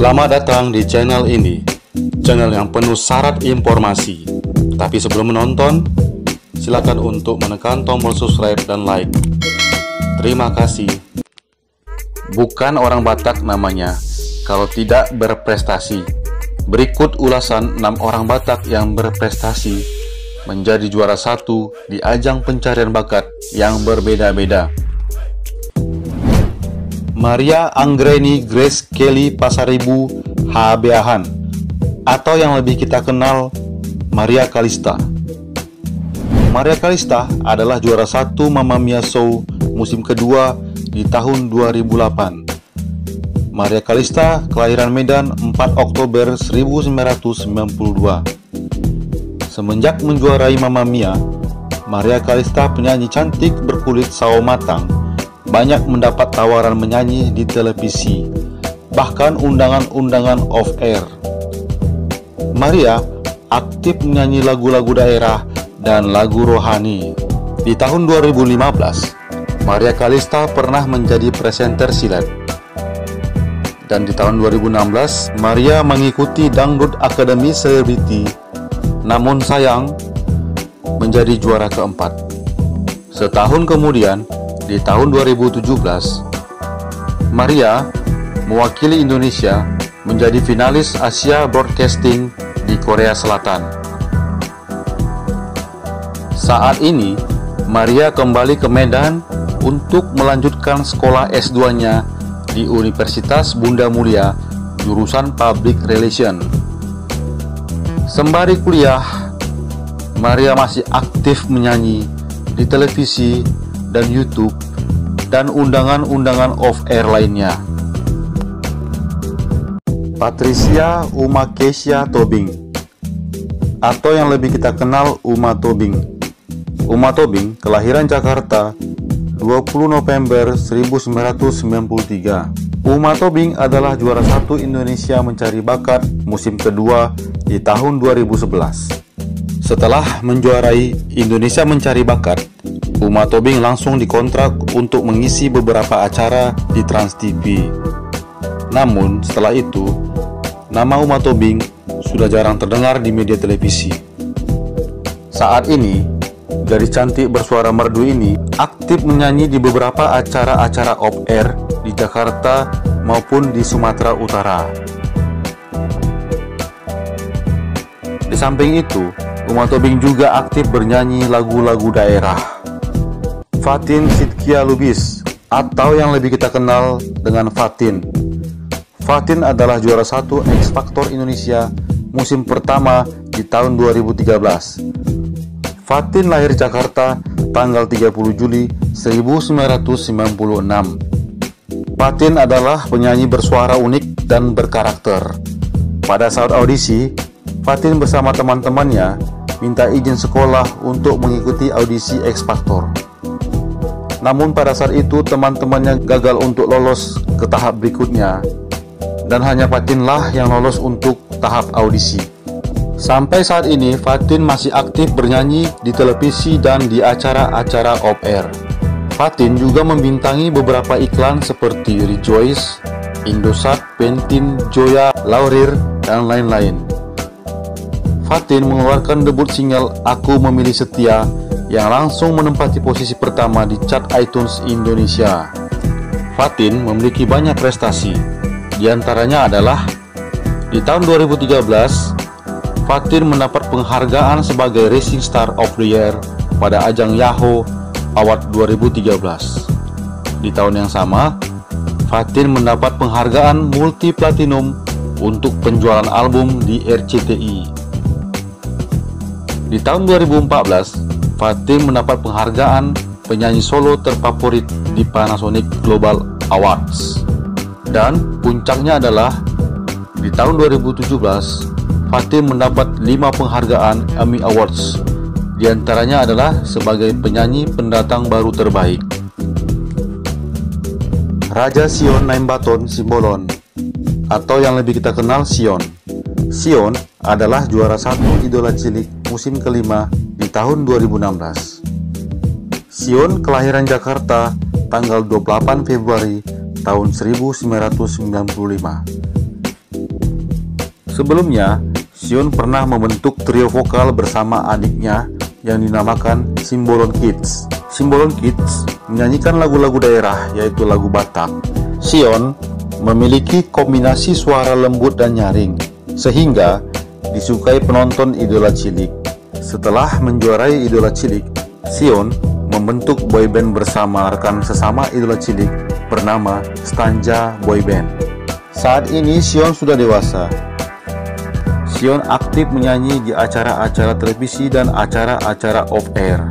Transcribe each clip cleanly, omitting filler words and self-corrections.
Selamat datang di channel ini, channel yang penuh syarat informasi. Tapi sebelum menonton, silakan untuk menekan tombol subscribe dan like. Terima kasih. Bukan orang Batak namanya kalau tidak berprestasi. Berikut ulasan 6 orang Batak yang berprestasi menjadi juara 1 di ajang pencarian bakat yang berbeda-beda. Maria Anggreni Grace Kelly Pasaribu Habeahan, atau yang lebih kita kenal Maria Kalista. Maria Kalista adalah juara 1 Mamma Mia Show musim kedua di tahun 2008. Maria Kalista kelahiran Medan 4 Oktober 1992. Semenjak menjuarai Mamma Mia, Maria Kalista, penyanyi cantik berkulit sawo matang, banyak mendapat tawaran menyanyi di televisi, bahkan undangan-undangan off-air. Maria aktif menyanyi lagu-lagu daerah dan lagu rohani. Di tahun 2015, Maria Kalista pernah menjadi presenter silat. Dan di tahun 2016, Maria mengikuti Dangdut Academy Celebrity, namun sayang menjadi juara keempat. Setahun kemudian, di tahun 2017, Maria mewakili Indonesia menjadi finalis Asia Broadcasting di Korea Selatan. Saat ini, Maria kembali ke Medan untuk melanjutkan sekolah S2-nya di Universitas Bunda Mulia, jurusan Public Relation. Sembari kuliah, Maria masih aktif menyanyi di televisi dan YouTube dan undangan-undangan off-air lainnya. Patricia Uma Keisha Tobing, atau yang lebih kita kenal Uma Tobing. Uma Tobing kelahiran Jakarta 20 November 1993. Uma Tobing adalah juara 1 Indonesia Mencari Bakat musim kedua di tahun 2011. Setelah menjuarai Indonesia Mencari Bakat, Uma Tobing langsung dikontrak untuk mengisi beberapa acara di Trans TV. Namun setelah itu, nama Uma Tobing sudah jarang terdengar di media televisi. Saat ini, gadis cantik bersuara merdu ini aktif menyanyi di beberapa acara-acara off-air di Jakarta maupun di Sumatera Utara. Di samping itu, Uma Tobing juga aktif bernyanyi lagu-lagu daerah. Fatin Sidkia Lubis, atau yang lebih kita kenal dengan Fatin. Fatin adalah juara 1 X Factor Indonesia musim pertama di tahun 2013. Fatin lahir Jakarta tanggal 30 Juli 1996. Fatin adalah penyanyi bersuara unik dan berkarakter. Pada saat audisi, Fatin bersama teman-temannya minta izin sekolah untuk mengikuti audisi X Factor. Namun pada saat itu teman-temannya gagal untuk lolos ke tahap berikutnya, dan hanya Fatinlah yang lolos untuk tahap audisi. Sampai saat ini, Fatin masih aktif bernyanyi di televisi dan di acara-acara off-air. Fatin juga membintangi beberapa iklan seperti Rejoice, Indosat, Pantene, Joya, Laurir, dan lain-lain. Fatin mengeluarkan debut single Aku Memilih Setia yang langsung menempati posisi pertama di chart iTunes Indonesia. Fatin memiliki banyak prestasi, di antaranya adalah di tahun 2013, Fatin mendapat penghargaan sebagai Rising Star of the Year pada ajang Yahoo Award 2013. Di tahun yang sama, Fatin mendapat penghargaan multi platinum untuk penjualan album di RCTI. Di tahun 2014, Fatin mendapat penghargaan penyanyi solo terfavorit di Panasonic Global Awards. Dan puncaknya adalah di tahun 2017, Fatin mendapat 5 penghargaan Emmy Awards. Di antaranya adalah sebagai penyanyi pendatang baru terbaik. Raja Sion Naimbaton Simbolon, atau yang lebih kita kenal Sion. Sion adalah juara 1 Idola Cilik musim kelima di tahun 2016. Sion kelahiran Jakarta tanggal 28 Februari tahun 1995. Sebelumnya, Sion pernah membentuk trio vokal bersama adiknya yang dinamakan Simbolon Kids. Simbolon Kids menyanyikan lagu-lagu daerah, yaitu lagu Batak. Sion memiliki kombinasi suara lembut dan nyaring, sehingga disukai penonton idola cilik. Setelah menjuarai idola cilik, Sion membentuk boyband bersama rekan sesama idola cilik bernama Stanja Boyband. Saat ini Sion sudah dewasa. Sion aktif menyanyi di acara-acara televisi dan acara-acara off-air.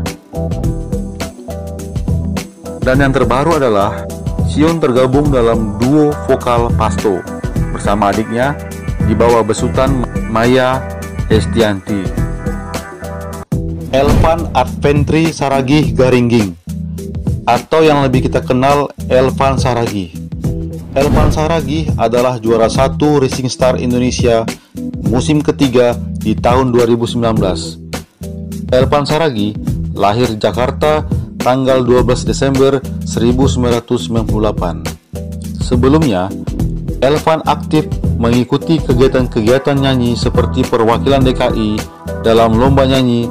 Dan yang terbaru adalah Sion tergabung dalam duo vokal Pasto bersama adiknya di bawah besutan Maya Estianti. Elvan Adventri Saragih Garingging, atau yang lebih kita kenal Elvan Saragih. Elvan Saragih adalah juara 1 Rising Star Indonesia musim ketiga di tahun 2019. Elvan Saragih lahir di Jakarta tanggal 12 Desember 1998. Sebelumnya, Elvan aktif mengikuti kegiatan-kegiatan nyanyi seperti perwakilan DKI dalam lomba nyanyi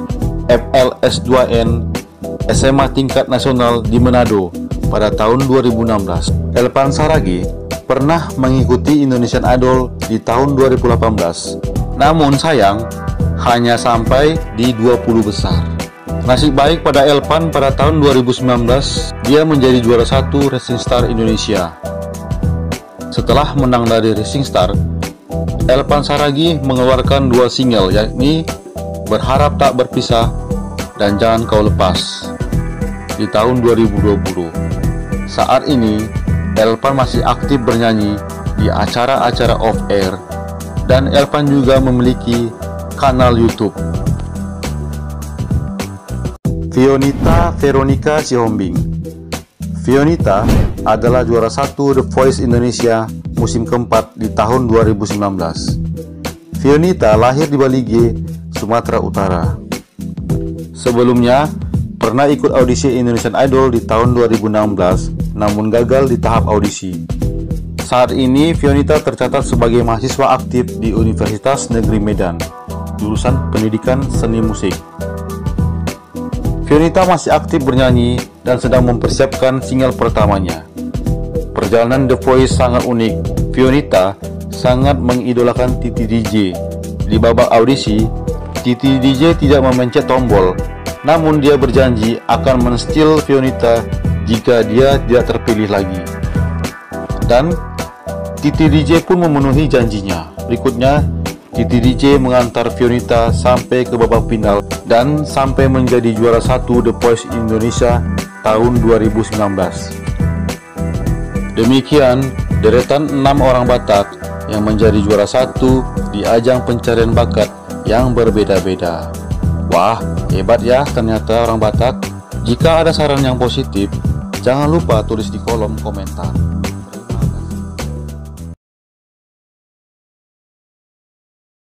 FLS2N SMA tingkat nasional di Manado pada tahun 2016. Elvan Saragih pernah mengikuti Indonesian Idol di tahun 2018. Namun sayang, hanya sampai di 20 besar. Nasib baik pada Elvan pada tahun 2019, dia menjadi juara 1 Rising Star Indonesia. Setelah menang dari Rising Star, Elvan Saragih mengeluarkan 2 single, yakni Berharap Tak Berpisah dan Jangan Kau Lepas di tahun 2020. Saat ini, Elvan masih aktif bernyanyi di acara-acara off-air, dan Elvan juga memiliki kanal YouTube. Fionita Veronica Sihombing. Fionita adalah juara 1 The Voice Indonesia musim keempat di tahun 2019. Fionita lahir di Balige, Sumatera Utara. Sebelumnya, pernah ikut audisi Indonesian Idol di tahun 2016, namun gagal di tahap audisi. Saat ini, Fionita tercatat sebagai mahasiswa aktif di Universitas Negeri Medan, jurusan Pendidikan Seni Musik. Fionita masih aktif bernyanyi dan sedang mempersiapkan single pertamanya. Perjalanan The Voice sangat unik. Fionita sangat mengidolakan Titi DJ. Di babak audisi, Titi DJ tidak memencet tombol, namun dia berjanji akan menstil Fionita jika dia tidak terpilih lagi. Dan Titi DJ pun memenuhi janjinya. Berikutnya, Titi DJ mengantar Fionita sampai ke babak final dan sampai menjadi juara 1 The Voice Indonesia tahun 2019. Demikian deretan 6 orang Batak yang menjadi juara 1 di ajang pencarian bakat yang berbeda-beda. Wah, hebat ya ternyata orang Batak. Jika ada saran yang positif, jangan lupa tulis di kolom komentar.